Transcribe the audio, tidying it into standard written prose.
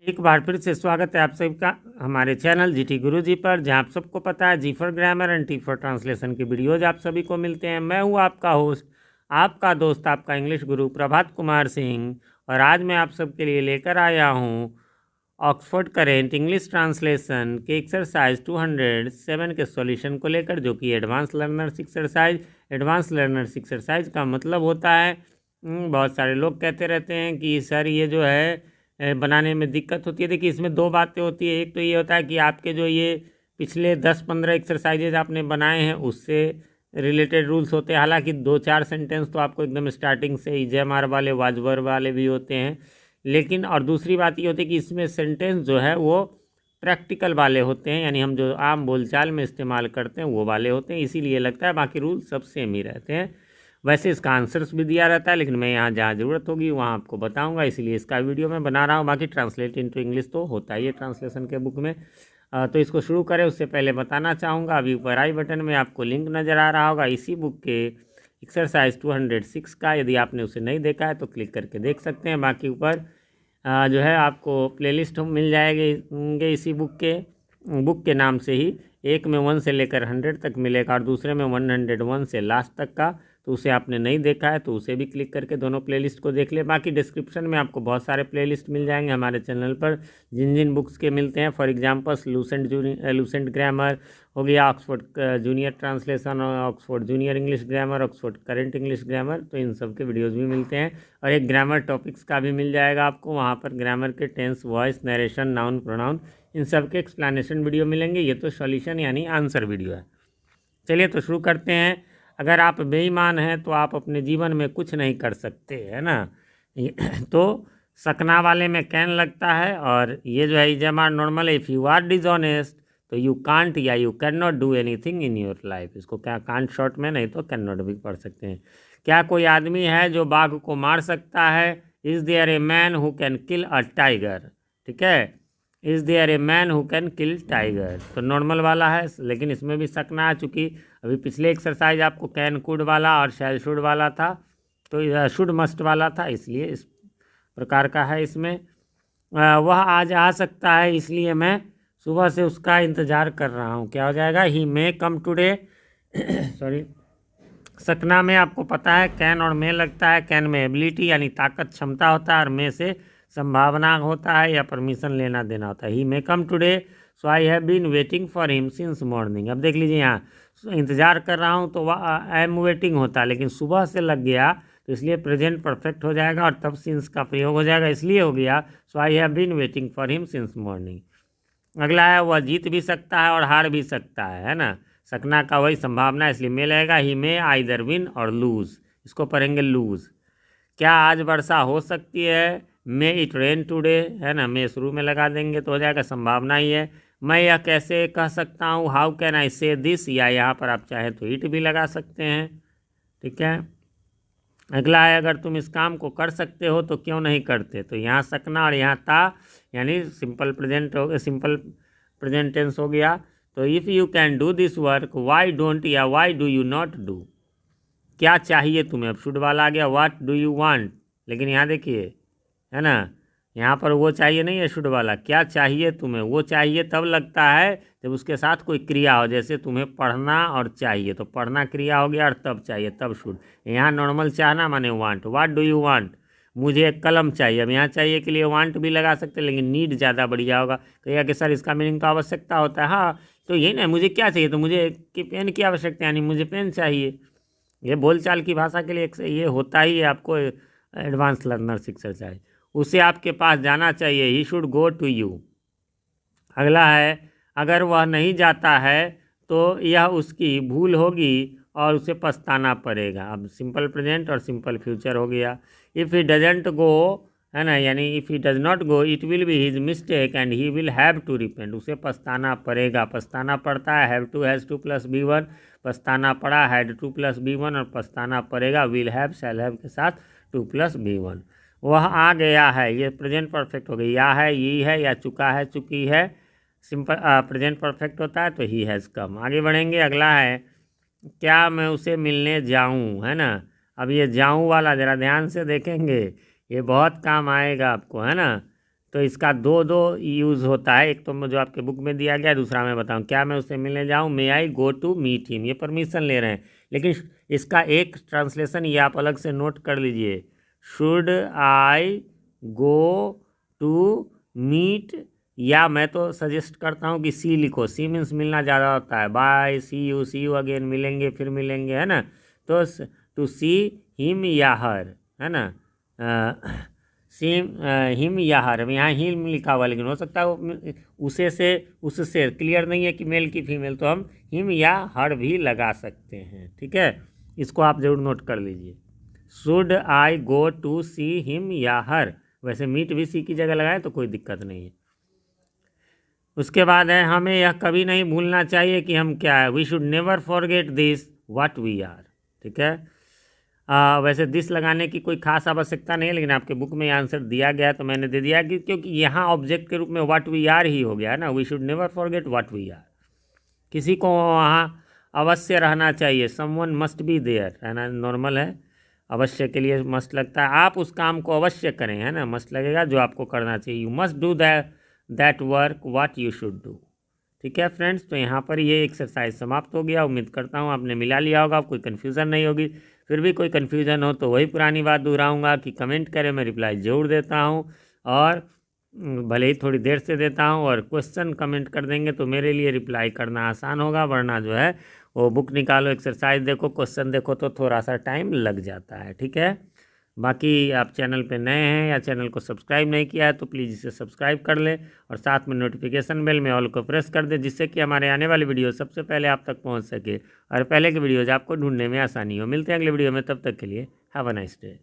एक बार फिर से स्वागत है आप सबका हमारे चैनल जीटी गुरुजी पर, जहां आप सबको पता है G for grammar and T for translation की वीडियोज आप सभी को मिलते हैं। मैं हूं आपका होस्ट, आपका दोस्त, आपका इंग्लिश गुरु प्रभात कुमार सिंह। और आज मैं आप सबके लिए लेकर आया हूं ऑक्सफोर्ड करेंट इंग्लिश ट्रांसलेशन के एक्सरसाइज 207 के सॉल्यूशन को लेकर, जो कि advance learners exercise. Advance learners exercise का मतलब होता है, बहुत सारे लोग कहते रहते हैं कि सर ये जो है बनाने में दिक्कत होती है। देखिए, इसमें दो बातें होती है। एक तो ये होता है कि आपके जो ये पिछले 10-15 एक्सरसाइजेज आपने बनाए हैं उससे रिलेटेड रूल्स होते हैं। हालांकि 2-4 सेंटेंस तो आपको एकदम स्टार्टिंग से ही जयमार वाले, वाजवर वाले भी होते हैं, लेकिन और दूसरी बात ये होती है कि इसमें सेंटेंस जो है वो प्रैक्टिकल वाले होते हैं, यानी हम जो आम बोलचाल में इस्तेमाल करते हैं वो वाले होते हैं, इसीलिए लगता है। बाकी रूल सब सेम ही रहते हैं। वैसे इसका आंसर्स भी दिया रहता है, लेकिन मैं यहाँ जहाँ ज़रूरत होगी वहाँ आपको बताऊँगा, इसीलिए इसका वीडियो मैं बना रहा हूँ। बाकी ट्रांसलेट इनटू इंग्लिश तो होता ही है ट्रांसलेशन के बुक में। तो इसको शुरू करें उससे पहले बताना चाहूँगा, अभी ऊपर आई बटन में आपको लिंक नज़र आ रहा होगा इसी बुक के एक्सरसाइज 206 का। यदि आपने उसे नहीं देखा है तो क्लिक करके देख सकते हैं। बाकी ऊपर जो है आपको प्लेलिस्ट मिल जाएंगे इसी बुक के नाम से ही। एक में 1 से लेकर 100 तक मिलेगा और दूसरे में 101 से लास्ट तक का। तो उसे आपने नहीं देखा है तो उसे भी क्लिक करके दोनों प्लेलिस्ट को देख ले। बाकी डिस्क्रिप्शन में आपको बहुत सारे प्लेलिस्ट मिल जाएंगे हमारे चैनल पर, जिन जिन बुक्स के मिलते हैं। फॉर एग्जांपल लूसेंट ग्रामर हो गया, Oxford junior translation, Oxford junior English grammar, Oxford current English grammar, तो इन सब के वीडियोज़ भी मिलते हैं। और एक ग्रामर टॉपिक्स का भी मिल जाएगा आपको, वहाँ पर ग्रामर के tense, voice, narration, noun, pronoun, इन सब के एक्सप्लेनेशन वीडियो मिलेंगे। ये तो सॉल्यूशन यानी आंसर वीडियो है। चलिए तो शुरू करते हैं। अगर आप बेईमान हैं तो आप अपने जीवन में कुछ नहीं कर सकते, है ना। तो सकना वाले में कैन लगता है, और ये जो है इजमार नॉर्मल है। इफ़ यू आर डिसऑनेस्ट तो यू कांट या you can not do anything in your life. इसको क्या कांट शॉर्ट में, नहीं तो कैन नॉट भी पढ़ सकते हैं। क्या कोई आदमी है जो बाघ को मार सकता है? Is there a man who can kill a tiger. ठीक है, is there a man who can kill tiger, तो नॉर्मल वाला है, लेकिन इसमें भी सकना है। चूँकि अभी पिछले एक्सरसाइज आपको कैन कुड वाला और शैल शुड वाला था, तो शुड मस्ट वाला था, इसलिए इस प्रकार का है इसमें। वह आज आ सकता है, इसलिए मैं सुबह से उसका इंतज़ार कर रहा हूँ। क्या हो जाएगा? ही मे कम टुडे। सॉरी, सकना में आपको पता है कैन और मे लगता है। कैन में एबिलिटी यानी ताकत, क्षमता होता है, और मे से संभावना होता है या परमिशन लेना देना होता है। He may come today so I have been waiting for him since morning. अब देख लीजिए, यहाँ इंतज़ार कर रहा हूँ तो आई एम वेटिंग होता है, लेकिन सुबह से लग गया तो इसलिए प्रेजेंट परफेक्ट हो जाएगा, और तब सिंस का प्रयोग हो जाएगा, इसलिए हो गया so I have been waiting for him since morning. अगला है वह जीत भी सकता है और हार भी सकता है ना। सकना का वही संभावना, इसलिए मे लगेगा। ही मे आइदर विन और लूज, इसको पढ़ेंगे लूज। क्या आज वर्षा हो सकती है? मे इट रेन टुडे, है ना, मे शुरू में लगा देंगे तो हो जाएगा संभावना ही है। मैं यह कैसे कह सकता हूँ? हाउ कैन आई से दिस, या यहाँ पर आप चाहे तो इट भी लगा सकते हैं। ठीक है। अगला है अगर तुम इस काम को कर सकते हो तो क्यों नहीं करते, तो यहाँ सकना और यहाँ था, यानी सिंपल प्रेजेंट हो गया, सिंपल प्रेजेंट टेंस हो गया। तो if you can do this work why don't या why do you not do. क्या चाहिए तुम्हें, अब शुड वाला आ गया, व्हाट डू यू वांट, लेकिन यहाँ देखिए, है ना, यहाँ पर वो चाहिए नहीं है शुड वाला, क्या चाहिए तुम्हें। वो चाहिए तब लगता है जब उसके साथ कोई क्रिया हो, जैसे तुम्हें पढ़ना और चाहिए, तो पढ़ना क्रिया हो गया और तब चाहिए, तब शुड। यहाँ नॉर्मल चाहना माने want, what do you want, मुझे एक कलम चाहिए। अब यहाँ चाहिए के लिए वांट भी लगा सकते हैं, लेकिन नीड ज़्यादा बढ़िया होगा। कहिएगा कि सर इसका मीनिंग तो आवश्यकता होता है। हाँ, तो यही ना, मुझे क्या चाहिए, तो मुझे कि पेन की आवश्यकता, यानी मुझे पेन चाहिए। ये बोलचाल की भाषा के लिए ये होता ही है आपको एडवांस लर्नर्स एक्सरसाइज। उसे आपके पास जाना चाहिए, he should go to you. अगला है अगर वह नहीं जाता है तो यह उसकी भूल होगी और उसे पछताना पड़ेगा। अब सिंपल प्रेजेंट और सिंपल फ्यूचर हो गया। इफ़ ही डजेंट गो, है ना, यानी if he does not go it will be his mistake and he will have to repent. उसे पछताना पड़ेगा, पछताना पड़ता है, have to has to plus be one, पछताना पड़ा had to plus be one, और पछताना पड़ेगा विल हैव शैल हैव के साथ टू प्लस बी वन। वह आ गया है, ये प्रेजेंट परफेक्ट हो गई। या है, ये है, या चुका है, चुकी है, सिंपल प्रेजेंट परफेक्ट होता है तो ही हैज़ कम। आगे बढ़ेंगे। अगला है क्या मैं उसे मिलने जाऊं, है ना। अब ये जाऊं वाला ज़रा ध्यान से देखेंगे, ये बहुत काम आएगा आपको, है ना। तो इसका दो दो यूज़ होता है, एक तो जो आपके बुक में दिया गया है, दूसरा मैं बताऊँ। क्या मैं उससे मिलने जाऊँ? मे आई गो टू मीट हिम, ये परमिशन ले रहे हैं। लेकिन इसका एक ट्रांसलेशन ये आप अलग से नोट कर लीजिए, should I go to meet, या मैं तो सजेस्ट करता हूँ कि सी लिखो। सी मीन्स मिलना ज़्यादा होता है, बाय, सी यू अगेन, मिलेंगे, फिर मिलेंगे, है ना। तो टू सी हिम या हर, है ना, सेम हिम या हर। यहाँ हिम लिखा हुआ, लेकिन हो सकता है वो उसे से उससे क्लियर नहीं है कि मेल की फीमेल, तो हम हिम या हर भी लगा सकते हैं। ठीक है, इसको आप ज़रूर नोट कर लीजिए। Should I go to see him या हर, वैसे मीट भी सी की जगह लगाए तो कोई दिक्कत नहीं है। उसके बाद है, हमें यह कभी नहीं भूलना चाहिए कि हम क्या है। We should never forget this what we are. ठीक है, वैसे दिस लगाने की कोई खास आवश्यकता नहीं है, लेकिन आपके बुक में आंसर दिया गया तो मैंने दे दिया कि क्योंकि यहाँ ऑब्जेक्ट के रूप में व्हाट वी आर ही हो गया है ना। We should never forget what we are, किसी को वहाँ अवश्य रहना चाहिए। समवन मस्ट बी देयर, है ना, नॉर्मल है, अवश्य के लिए मस्ट लगता है। आप उस काम को अवश्य करें, है ना, मस्ट लगेगा जो आपको करना चाहिए। You must do that work what you should do. ठीक है फ्रेंड्स, तो यहाँ पर ये एक्सरसाइज समाप्त हो गया। उम्मीद करता हूँ आपने मिला लिया होगा, कोई कन्फ्यूज़न नहीं होगी। फिर भी कोई कन्फ्यूज़न हो तो वही पुरानी बात दोहराऊँगा कि कमेंट करें, मैं रिप्लाई ज़रूर देता हूँ, और भले ही थोड़ी देर से देता हूँ। और क्वेश्चन कमेंट कर देंगे तो मेरे लिए रिप्लाई करना आसान होगा, वरना जो है वो बुक निकालो, एक्सरसाइज देखो, क्वेश्चन देखो, तो थोड़ा सा टाइम लग जाता है। ठीक है, बाकी आप चैनल पे नए हैं या चैनल को सब्सक्राइब नहीं किया है तो प्लीज़ इसे सब्सक्राइब कर ले, और साथ में नोटिफिकेशन बेल में ऑल को प्रेस कर दे, जिससे कि हमारे आने वाली वीडियो सबसे पहले आप तक पहुंच सके और पहले की वीडियोज़ आपको ढूंढने में आसानी हो। मिलते हैं अगले वीडियो में, तब तक के लिए हैव अ नाइस डे।